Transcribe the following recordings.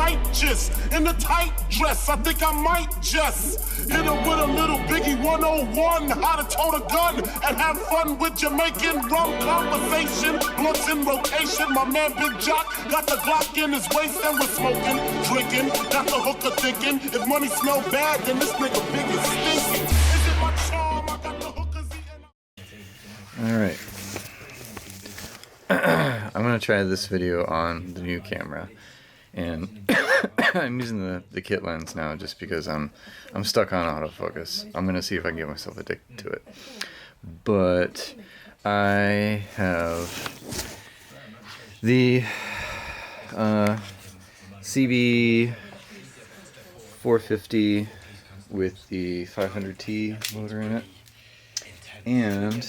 righteous in the tight dress. I think I might just hit her with a little Biggie 101. How to tote a gun and have fun with Jamaican rum conversation. Blunts in rotation. My man Biziak got the Glock in his waist and we're smoking, drinking. Got the hooker thinking. If money smell bad, then this nigga big is stinking. Is it my charm? I got the hookers eating. Alright. I'm gonna try this video on the new camera. And I'm using the kit lens now just because I'm stuck on autofocus. I'm gonna see if I can get myself addicted to it. But I have the CB450 with the 500T motor in it, and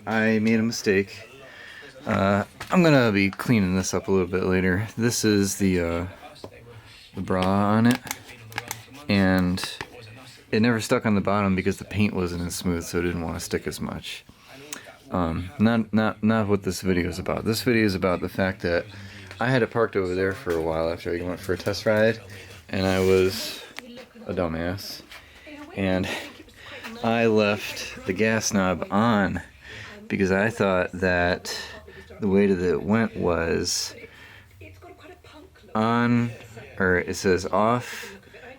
I made a mistake. I'm gonna be cleaning this up a little bit later. This is the bra on it, and it never stuck on the bottom because the paint wasn't as smooth, so it didn't want to stick as much. Not what this video is about. This video is about the fact that I had it parked over there for a while after I went for a test ride, and I was a dumbass, and I left the gas knob on because I thought that the way that it went was on, or it says off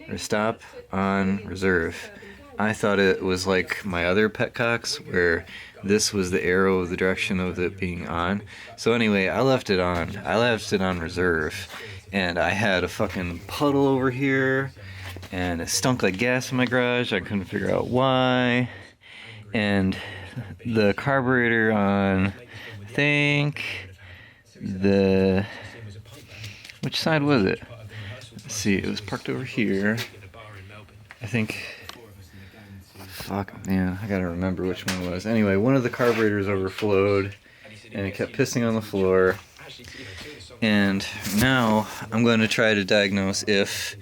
or stop, on, reserve. I thought it was like my other petcocks where this was the arrow of the direction of it being on. So anyway, I left it on. I left it on reserve, and I had a fucking puddle over here, and it stunk like gas in my garage. I couldn't figure out why. And the carburetor on, I think, which side was it? Let's see, it was parked over here. I think, fuck, man, I gotta remember which one it was. Anyway, one of the carburetors overflowed, and it kept pissing on the floor. And now I'm going to try to diagnose if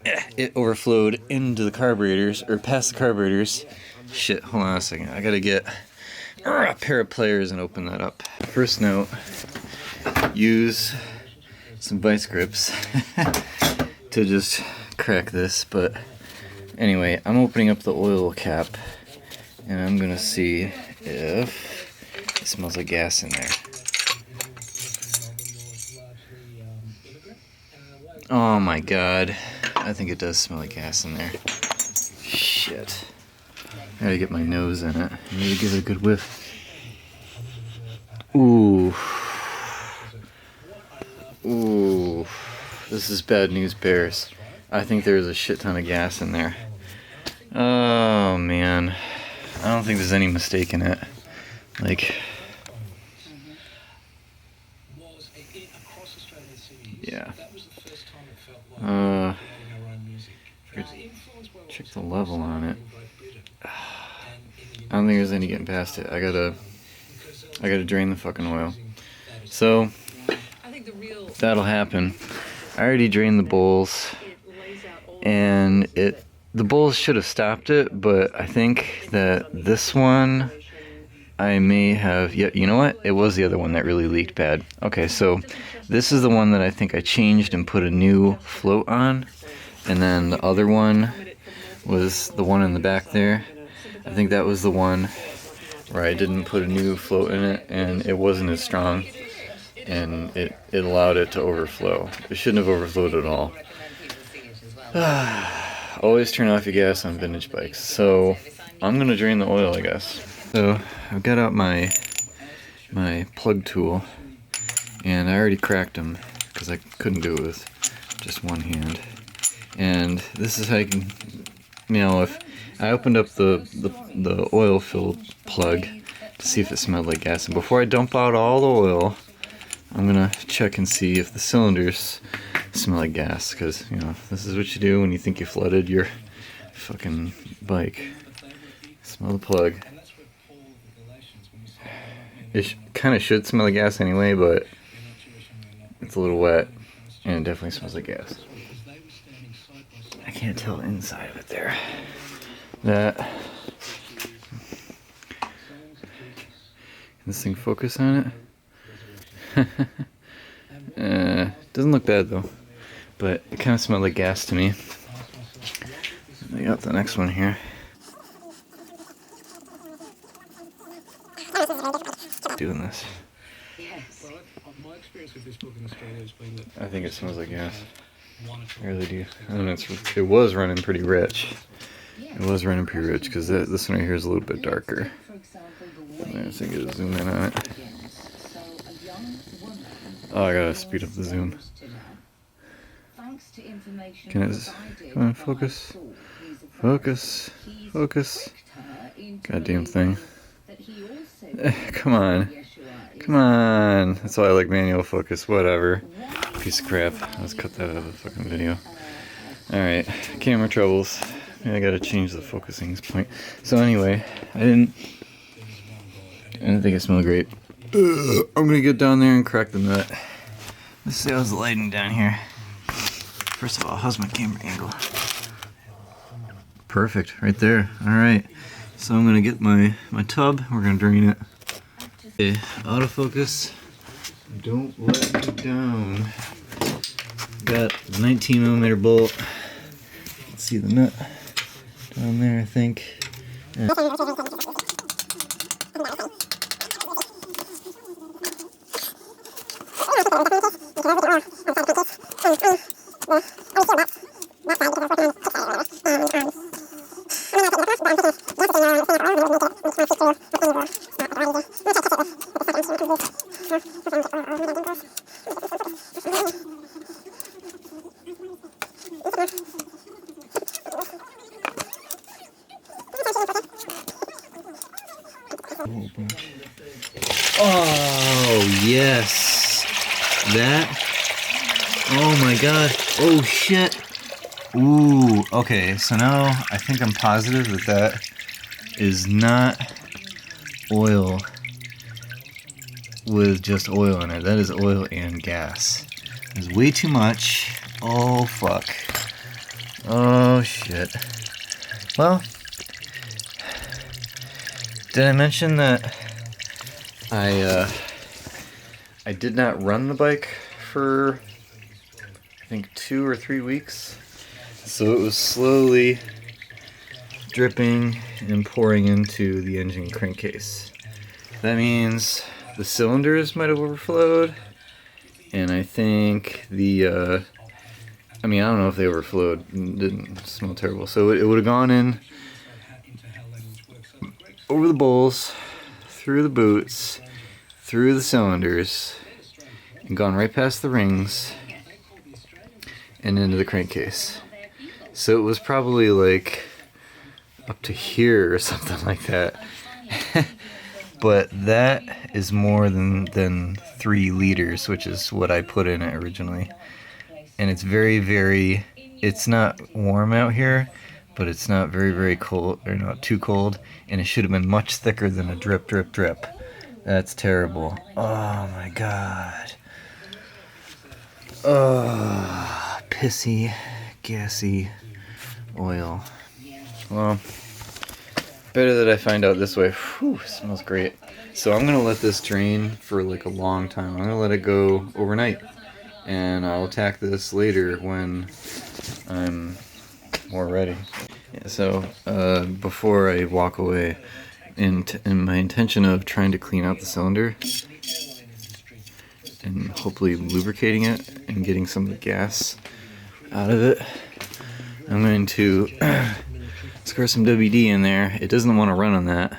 it overflowed into the carburetors, or past the carburetors. Shit, hold on a second. I gotta get a pair of pliers and open that up. First note, use some vice grips to just crack this, but anyway, I'm opening up the oil cap, and I'm gonna see if it smells like gas in there. Oh my god, I think it does smell like gas in there. Shit. I gotta get my nose in it. I need to give it a good whiff. Ooh. Ooh. This is bad news bears. I think there's a shit ton of gas in there. Oh man. I don't think there's any mistake in it. Like, yeah. Check the level on it. I don't think there's any getting past it. I gotta drain the fucking oil. So that'll happen. I already drained the bowls, and the bowls should have stopped it, but I think that this one I may have, yeah, you know what? It was the other one that really leaked bad. Okay, so this is the one that I think I changed and put a new float on, and then the other one was the one in the back there. I think that was the one where I didn't put a new float in it, and it wasn't as strong, and it allowed it to overflow. It shouldn't have overflowed at all. Always turn off your gas on vintage bikes. So I'm gonna drain the oil, I guess. So I've got out my plug tool, and I already cracked them because I couldn't do it with just one hand. And this is how you can, you know, if I opened up the oil filled plug to see if it smelled like gas, and before I dump out all the oil, I'm gonna check and see if the cylinders smell like gas, because, you know, this is what you do when you think you flooded your fucking bike. Smell the plug. It kind of should smell like gas anyway, but it's a little wet, and it definitely smells like gas. I can't tell the inside of it there. That. Can this thing focus on it? Doesn't look bad though, but it kind of smelled like gas to me. I got the next one here. Doing this. I think it smells like gas. I really do. And it was running pretty rich. It was running pretty rich because this one right here is a little bit darker. I think it'll zoom in on it. Oh, I gotta speed up the zoom. Can it? Come on, focus. Focus. Focus. Goddamn thing. Come on. Come on. That's why I like manual focus. Whatever. Piece of crap. Let's cut that out of the fucking video. Alright. Camera troubles. I gotta change the focusing point. So anyway, I didn't think it smelled great. I'm gonna get down there and crack the nut. Let's see how's the lighting down here. First of all, how's my camera angle? Perfect, right there. Alright. So I'm gonna get my tub, we're gonna drain it. Okay, autofocus. Don't let me down. Got the 19mm bolt. Let's see the nut down there, I think. Yeah. Oh, yes. That. Oh my god. Oh shit. Ooh. Okay, so now I think I'm positive that is not oil with just oil in it. That is oil and gas. There's way too much. Oh, fuck. Oh, shit. Well, did I mention that I did not run the bike for, I think, 2 or 3 weeks? So it was slowly dripping and pouring into the engine crankcase. That means the cylinders might have overflowed, and I think the, I don't know if they overflowed. It didn't smell terrible. So it would have gone in over the bowls, through the boots, through the cylinders, and gone right past the rings and into the crankcase. So it was probably like up to here or something like that. But that is more than 3 liters, which is what I put in it originally. And it's very, very, it's not warm out here, but it's not very, very cold, or not too cold, and it should have been much thicker than a drip, drip, drip. That's terrible. Oh my god. Oh, pissy, gassy oil. Well, better that I find out this way. Whew, smells great. So I'm gonna let this drain for like a long time. I'm gonna let it go overnight, and I'll attack this later when I'm more ready. Yeah, so before I walk away, in my intention of trying to clean out the cylinder and hopefully lubricating it and getting some of the gas out of it, I'm going to squirt some WD in there. It doesn't want to run on that.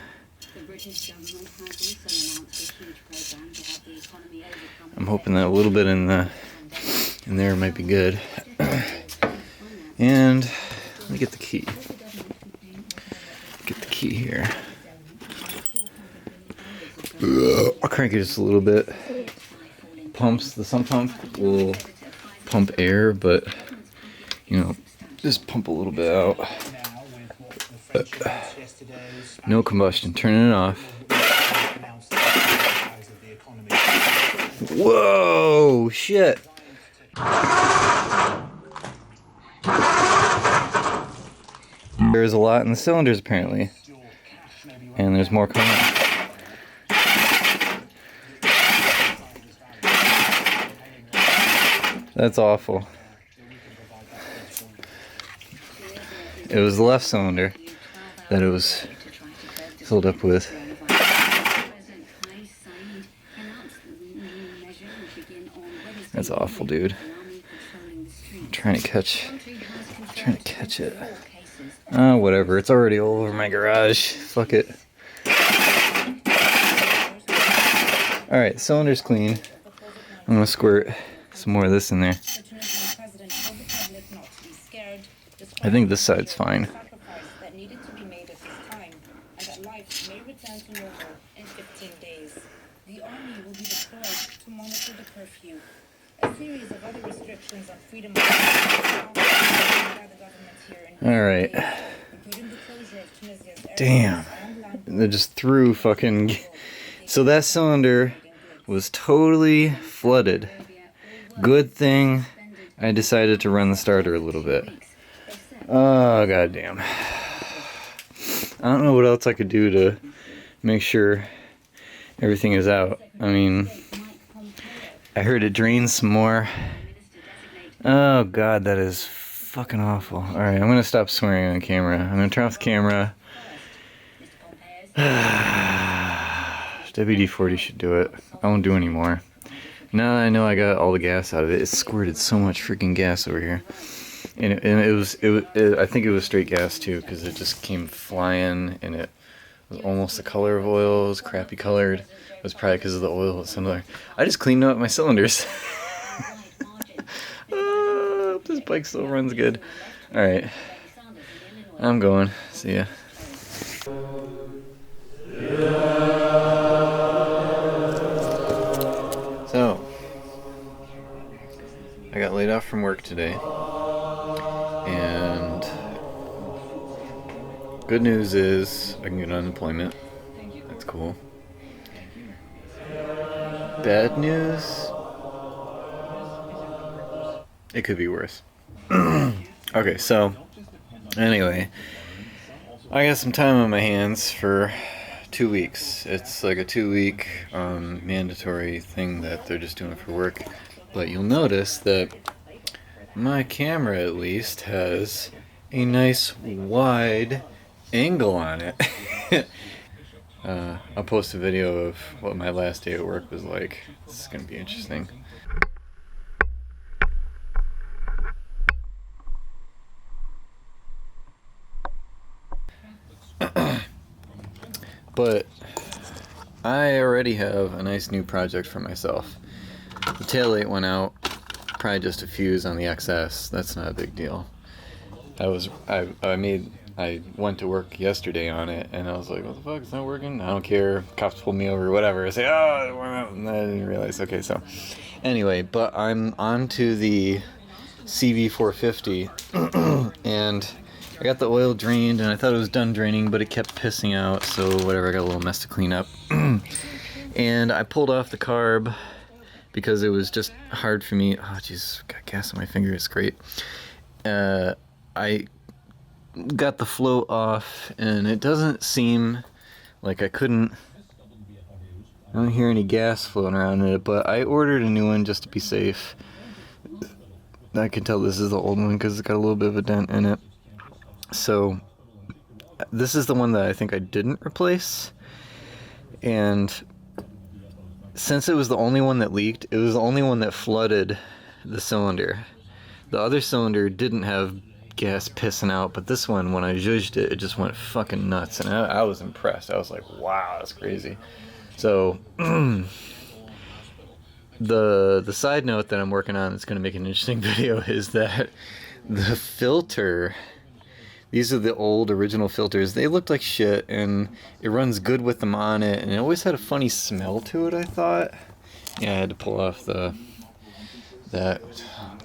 I'm hoping that a little bit in there might be good. And let me get the key. Get the key here. I'll crank it just a little bit. The sump pump will pump air, but you know, just pump a little bit out. No combustion. Turning it off. Whoa! Shit! There's a lot in the cylinders apparently, and there's more coming. That's awful. It was the left cylinder that it was filled up with. That's awful, dude. I'm trying to catch it. Oh, whatever. It's already all over my garage. Fuck it. Alright, cylinder's clean. I'm gonna squirt some more of this in there. I think this side's fine. Alright. Damn. They just threw fucking... So that cylinder was totally flooded. Good thing I decided to run the starter a little bit. Oh, goddamn. I don't know what else I could do to make sure everything is out. I mean, I heard it drains some more. Oh, God, that is fucking awful. Alright, I'm gonna stop swearing on camera. I'm gonna turn off the camera. WD-40 should do it. I won't do any more. Now that I know I got all the gas out of it, it squirted so much freaking gas over here. And I think it was straight gas too, because it just came flying, and it was almost the color of oil. It was crappy colored. It was probably because of the oil was similar. I just cleaned up my cylinders. This bike still runs good. Alright. I'm going. See ya. So, I got laid off from work today. And good news is I can get unemployment. That's cool. Bad news? It could be worse. Okay, so anyway, I got some time on my hands for 2 weeks. It's like a 2-week mandatory thing that they're just doing for work. But you'll notice that my camera at least has a nice wide angle on it. I'll post a video of what my last day at work was like. This is going to be interesting. But I already have a nice new project for myself. The taillight went out, probably just a fuse on the XS. That's not a big deal. I went to work yesterday on it, and I was like, what the fuck, it's not working? I don't care. Cops pulled me over or whatever. I say, oh, it went out, and I didn't realize. Okay, so anyway, but I'm on to the CB450, and I got the oil drained, and I thought it was done draining, but it kept pissing out, so whatever, I got a little mess to clean up. And I pulled off the carb because it was just hard for me. Oh, jeez, got gas on my finger, it's great. I got the flow off, and it doesn't seem like I don't hear any gas floating around in it, but I ordered a new one just to be safe. I can tell this is the old one because it's got a little bit of a dent in it. So this is the one that I think I didn't replace, and since it was the only one that leaked, it was the only one that flooded the cylinder. The other cylinder didn't have gas pissing out, but this one, when I zhuzhed it, it just went fucking nuts, and I was impressed. I was like, wow, that's crazy. So the side note that I'm working on that's going to make an interesting video is that the filter, these are the old original filters, they looked like shit, and it runs good with them on it, and it always had a funny smell to it, I thought. Yeah, I had to pull off that. Oh,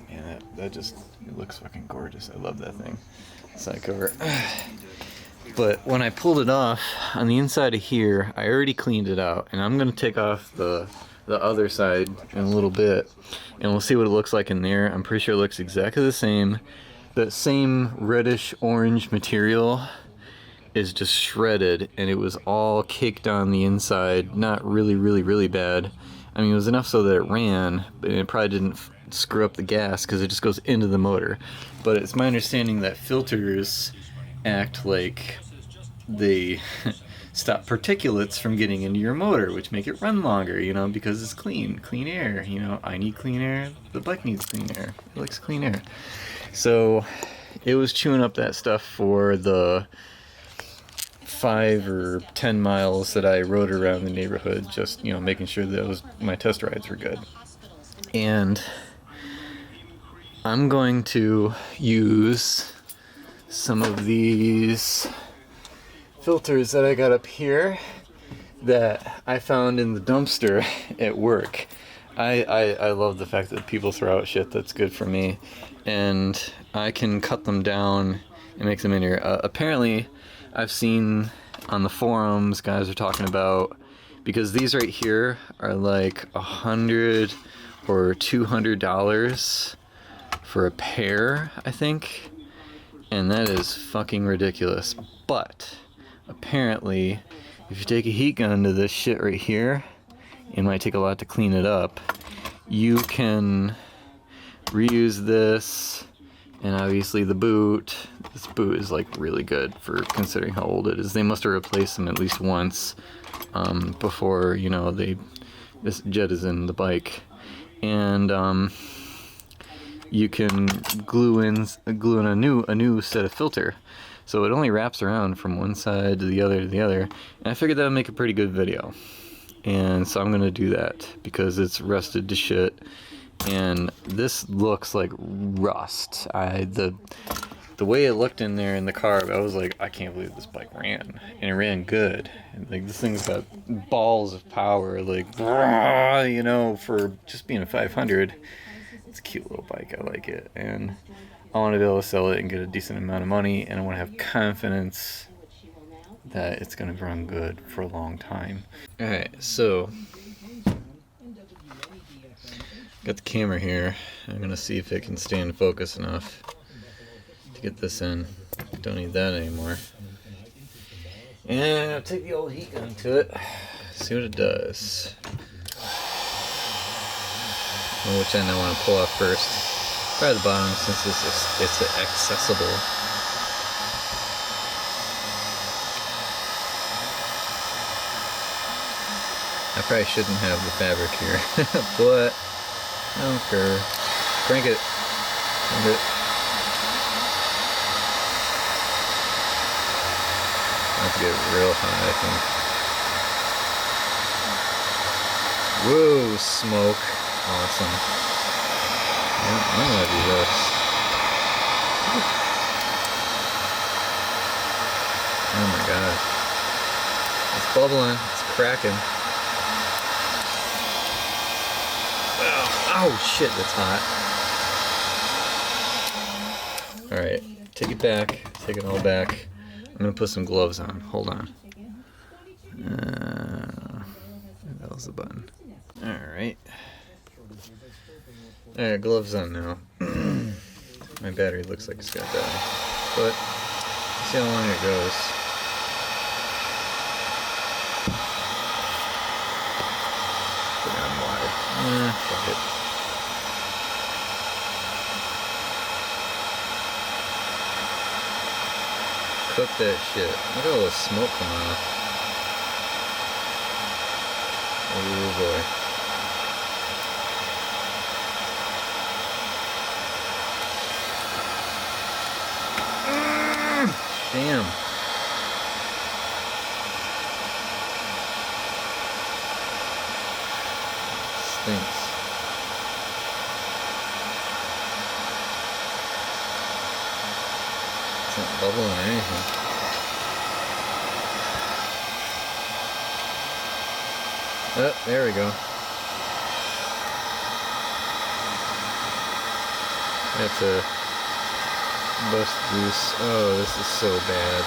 man, that just, it looks fucking gorgeous. I love that thing. Side cover. But when I pulled it off, on the inside of here, I already cleaned it out, and I'm going to take off the other side in a little bit, and we'll see what it looks like in there. I'm pretty sure it looks exactly the same. The same reddish orange material is just shredded, and it was all caked on the inside. Not really, really, really bad. I mean, it was enough so that it ran, but it probably didn't screw up the gas because it just goes into the motor. But it's my understanding that filters act like they stop particulates from getting into your motor, which make it run longer, you know, because it's clean air. You know, I need clean air, the bike needs clean air, it likes clean air. So it was chewing up that stuff for the 5 or 10 miles that I rode around the neighborhood, just, you know, making sure that my test rides were good. And I'm going to use some of these filters that I got up here that I found in the dumpster at work. I love the fact that people throw out shit that's good for me, and I can cut them down and make them in here. Apparently, I've seen on the forums guys are talking about, because these right here are like $100 or $200 for a pair, I think, and that is fucking ridiculous. But apparently, if you take a heat gun to this shit right here, it might take a lot to clean it up. You can reuse this, and obviously the boot. This boot is like really good for considering how old it is. They must have replaced them at least once before, you know, this jettison the bike. And you can glue in a new set of filter. So it only wraps around from one side to the other to the other. And I figured that would make a pretty good video. And so I'm going to do that because it's rusted to shit. And this looks like rust. The way it looked in there in the car, I was like, I can't believe this bike ran. And it ran good. And like, this thing's got balls of power, like, you know, for just being a 500. It's a cute little bike. I like it. And I want to be able to sell it and get a decent amount of money. And I want to have confidence that it's going to run good for a long time. Alright, so got the camera here. I'm going to see if it can stay in focus enough to get this in. Don't need that anymore. And I'll take the old heat gun to it, see what it does. Well, which end I want to pull off first. Probably the bottom, since it's accessible. I probably shouldn't have the fabric here, but I don't care. Crank it. Crank it. I have to get real high, I think. Whoa, smoke. Awesome. Yeah, I'm gonna do this. Oh my god. It's bubbling. It's cracking. Oh shit, that's hot. Alright, take it back. Take it all back. I'm gonna put some gloves on. Hold on. That was the button. Alright. Alright, gloves on now. My battery looks like it's gonna die. But, let's see how long it goes. Put it on wide. Fuck it. Cook that shit. Look at all the smoke coming off. Oh boy. Damn. Stinks. It's not bubbling or anything. Oh, there we go. That's a bust loose. Oh, this is so bad.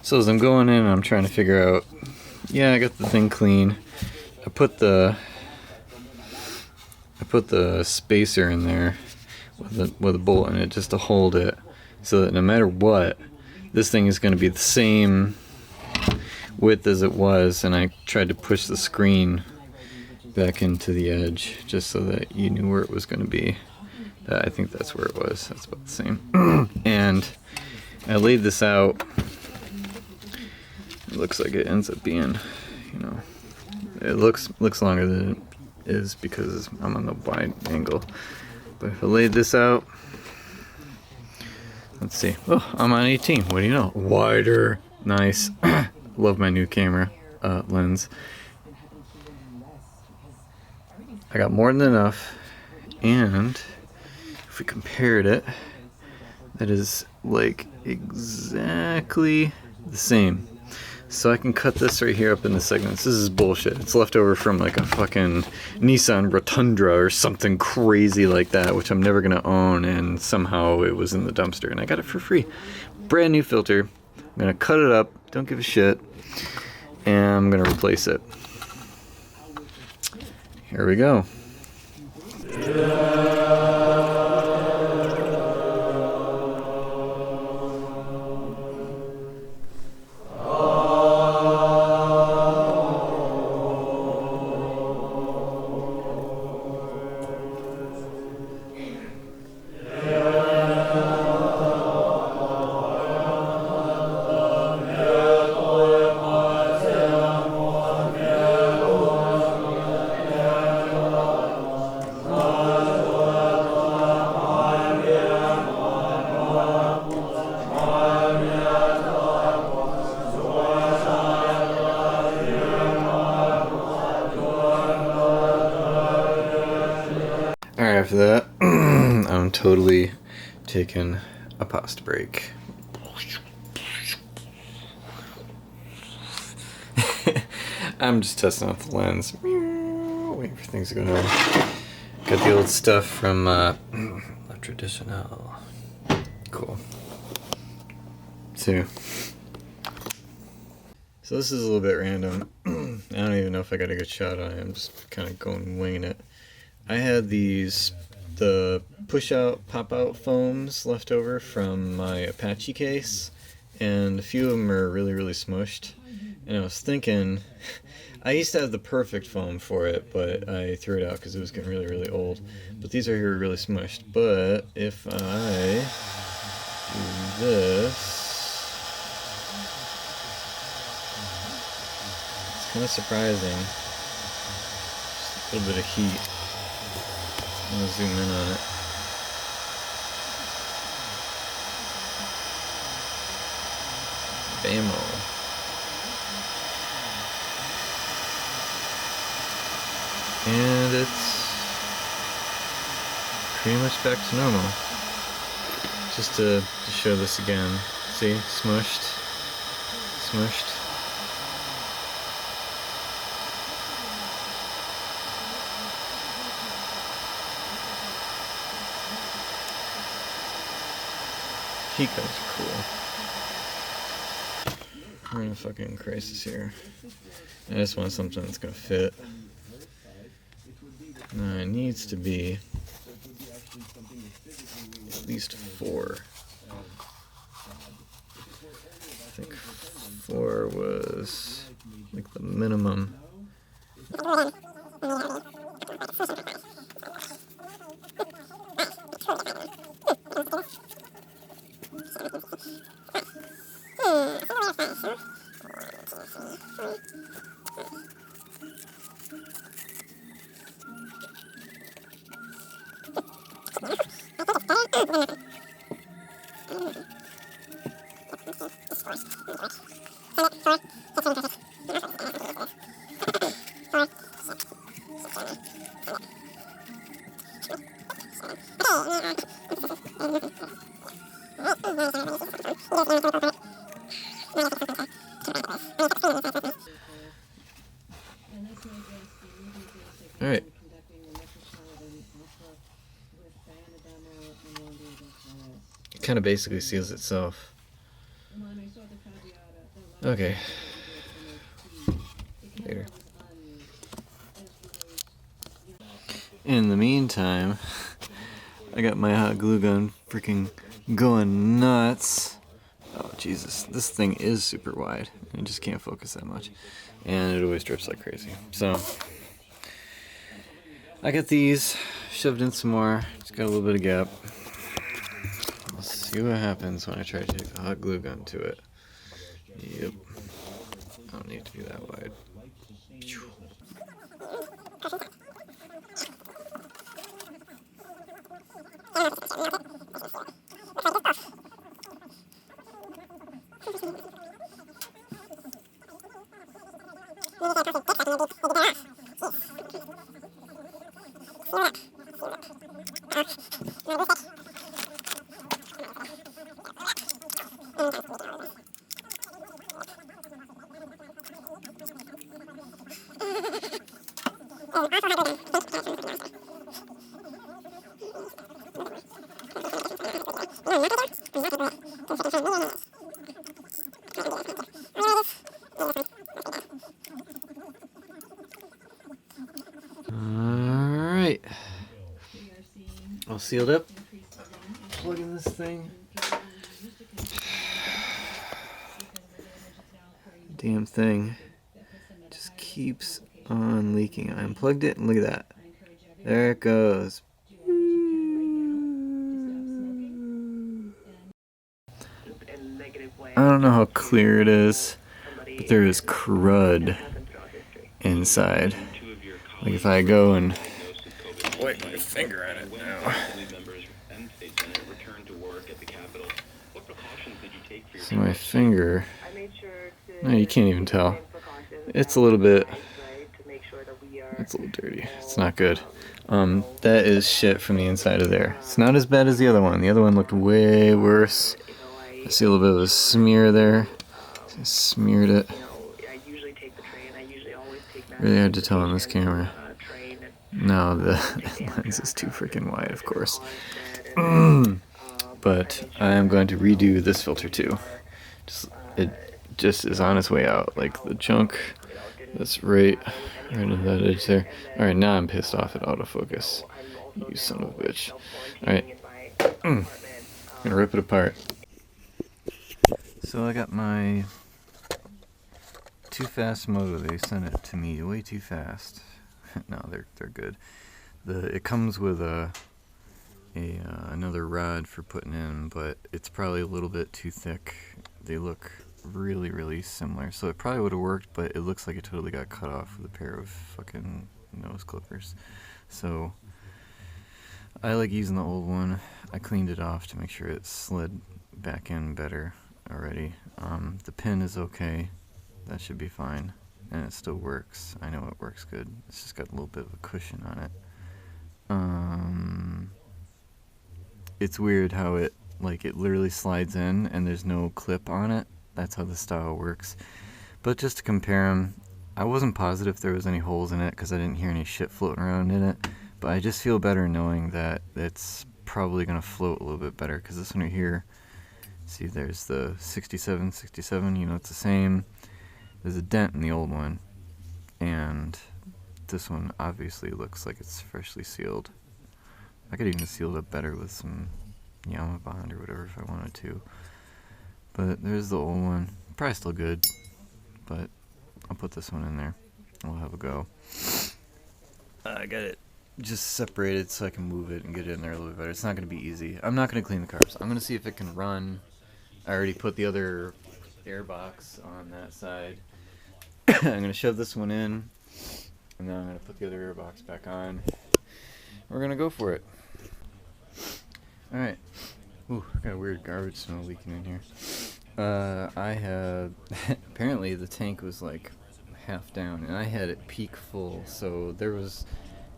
So as I'm going in, I'm trying to figure out, yeah, I got the thing clean. I put the spacer in there with a bolt in it just to hold it, so that no matter what, this thing is going to be the same width as it was. And I tried to push the screen back into the edge just so that you knew where it was going to be. I think that's where it was. That's about the same. And I laid this out. It looks like it ends up being, you know, it looks longer than it is because I'm on the wide angle. But if I laid this out, let's see. Oh, I'm on 18. What do you know? Wider. Nice. Love my new camera lens. I got more than enough. And if we compared it, that is like exactly the same. So I can cut this right here up into segments. This is bullshit. It's left over from like a fucking Nissan Rotundra or something crazy like that, which I'm never gonna own, and somehow it was in the dumpster and I got it for free. Brand new filter. I'm gonna cut it up, don't give a shit, and I'm gonna replace it. Here we go. After that, I'm totally taking a pasta break. I'm just testing out the lens. Waiting for things to go down. Got the old stuff from La Traditional. Cool. So this is a little bit random. I don't even know if I got a good shot on it. I'm just kind of winging it. I had the push-out, pop-out foams left over from my Apache case, and a few of them are really, really smushed. And I was thinking, I used to have the perfect foam for it, but I threw it out because it was getting really, really old. But these are here really smushed. But if I do this, it's kind of surprising. Just a little bit of heat. I'm going to zoom in on it. Bammo. And it's pretty much back to normal. Just to show this again. See? Smushed. Smushed. Heat guns are cool. We're in a fucking crisis here. I just want something that's gonna fit. Now it needs to be at least 4. I think 4 was like the minimum. Alright. It kind of basically seals itself. Okay. Later. In the meantime, I got my hot glue gun freaking going nuts. Oh Jesus, this thing is super wide. I just can't focus that much. And it always drips like crazy. So, I got these shoved in some more. It's got a little bit of gap. Let's see what happens when I try to take the hot glue gun to it. Yep. I don't need to be that wide. Alright. All sealed up. Plug in this thing. Damn thing just keeps on leaking. I unplugged it and look at that. There it goes. I don't know how clear it is, but there is crud inside. Like if I go and wipe my finger on it now. So my finger, no, you can't even tell. It's a little bit, it's a little dirty. It's not good. That is shit from the inside of there. It's not as bad as the other one. The other one looked way worse. I see a little bit of a smear there. I smeared it. Really hard to tell on this camera. No, the lens is too freaking wide, of course. But I am going to redo this filter too. It just is on its way out. Like the junk that's right in that edge there. Alright, now I'm pissed off at autofocus. You son of a bitch. Alright. I'm gonna rip it apart. So I got my too fast motor. They sent it to me way too fast. No, they're good. It comes with another rod for putting in, but it's probably a little bit too thick. They look really, really similar. So it probably would have worked, but it looks like it totally got cut off with a pair of fucking nose clippers. So I like using the old one. I cleaned it off to make sure it slid back in better already. The pin is okay. That should be fine. And it still works. I know it works good. It's just got a little bit of a cushion on it. It's weird how it literally slides in and there's no clip on it. That's how the style works. But just to compare them, I wasn't positive if there was any holes in it because I didn't hear any shit floating around in it. But I just feel better knowing that it's probably going to float a little bit better, because this one right here, see, there's the 67, you know, it's the same. There's a dent in the old one, and this one obviously looks like it's freshly sealed. I could even seal it up better with some Yama Bond or whatever if I wanted to. But there's the old one. Probably still good, but I'll put this one in there. We'll have a go. I got it just separated so I can move it and get it in there a little bit better. It's not going to be easy. I'm not going to clean the carbs. I'm going to see if it can run. I already put the other air box on that side. I'm going to shove this one in, and then I'm going to put the other air box back on. We're going to go for it. Alright. Ooh, I got a weird garbage smell leaking in here. I had... apparently the tank was like half down, and I had it peak full, so there was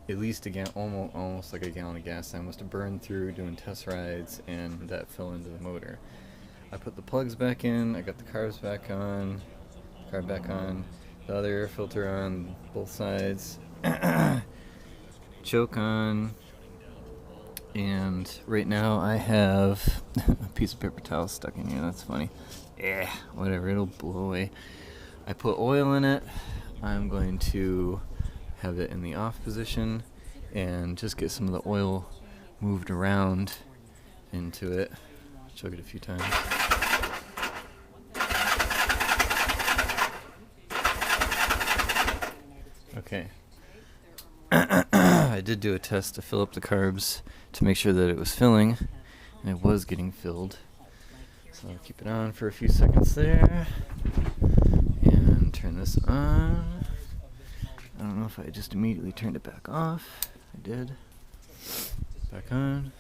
at least almost like a gallon of gas I must have burned through doing test rides, and that fell into the motor. I put the plugs back in, I got the carbs back on, carb back on, the other air filter on both sides, choke on, and right now I have a piece of paper towel stuck in here. That's funny. Yeah, whatever, it'll blow away. I put oil in it. I'm going to have it in the off position and just get some of the oil moved around into it. Chug it a few times. Okay. I did do a test to fill up the carbs to make sure that it was filling, and it was getting filled. So I'll keep it on for a few seconds there, and turn this on. I don't know if I just immediately turned it back off. I did. Back on.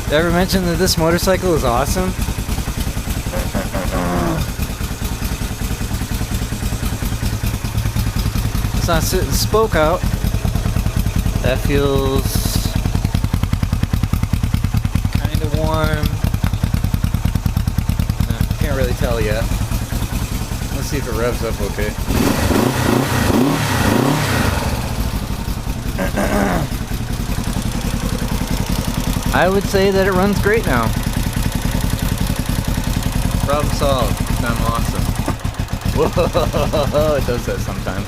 Did I ever mention that this motorcycle is awesome? It's not sitting spoke out. That feels kind of warm. Can't really tell yet. Let's see if it revs up okay. I would say that it runs great now. Problem solved. I'm awesome. Whoa, it does that sometimes.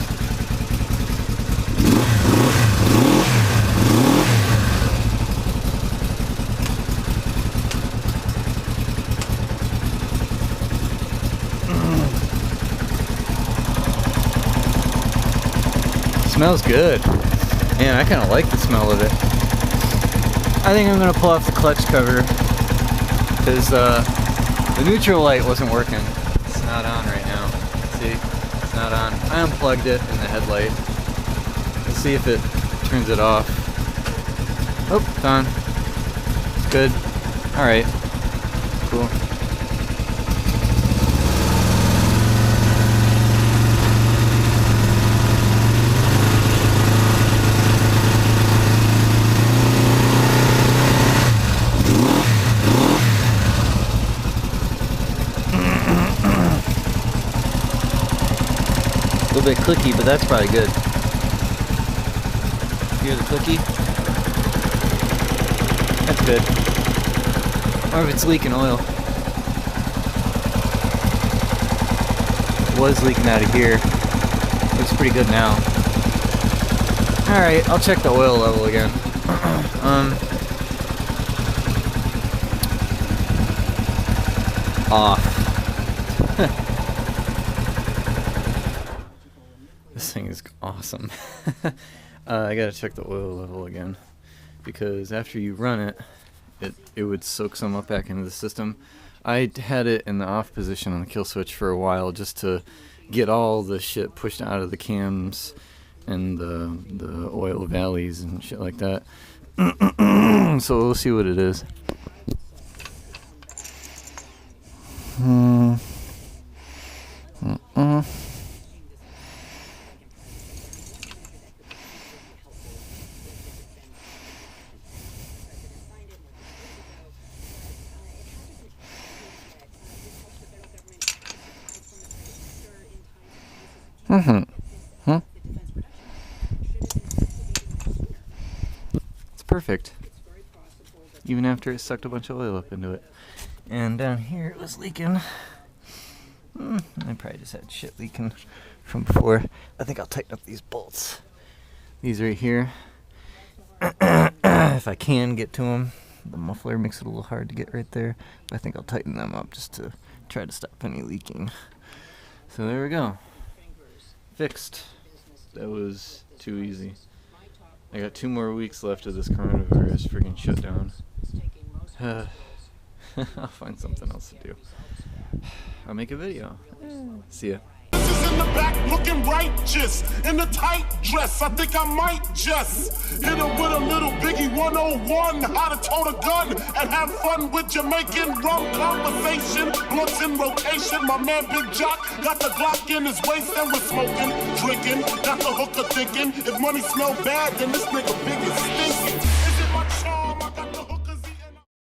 Smells good. Man, I kind of like the smell of it. I think I'm going to pull off the clutch cover because the neutral light wasn't working. It's not on right now. See? It's not on. I unplugged it in the headlight. Let's see if it turns it off. Oh, it's on. It's good. Alright. Cool. A little bit clicky, but that's probably good. Hear the clicky? That's good. Or if it's leaking oil. It was leaking out of here. Looks pretty good now. Alright, I'll check the oil level again. Off. This thing is awesome. I gotta check the oil level again because after you run it, it would soak some up back into the system. I had it in the off position on the kill switch for a while just to get all the shit pushed out of the cams and the oil valleys and shit like that. So we'll see what it is. It's perfect. Even after it sucked a bunch of oil up into it. And down here it was leaking. I probably just had shit leaking from before. I think I'll tighten up these bolts. These right here. If I can get to them. The muffler makes it a little hard to get right there. But I think I'll tighten them up just to try to stop any leaking. So there we go. Fixed. That was too easy. I got 2 more weeks left of this coronavirus freaking shutdown. I'll find something else to do. I'll make a video. See ya. In the back looking righteous in the tight dress. I think I might just hit her with a little Biggie 101, how to tote a gun and have fun with Jamaican rum conversation. Blunts in rotation. My man Biziak got the Glock in his waist and we're smoking, drinking, got the hooker thinking. If money smell bad, then this nigga big is stinking.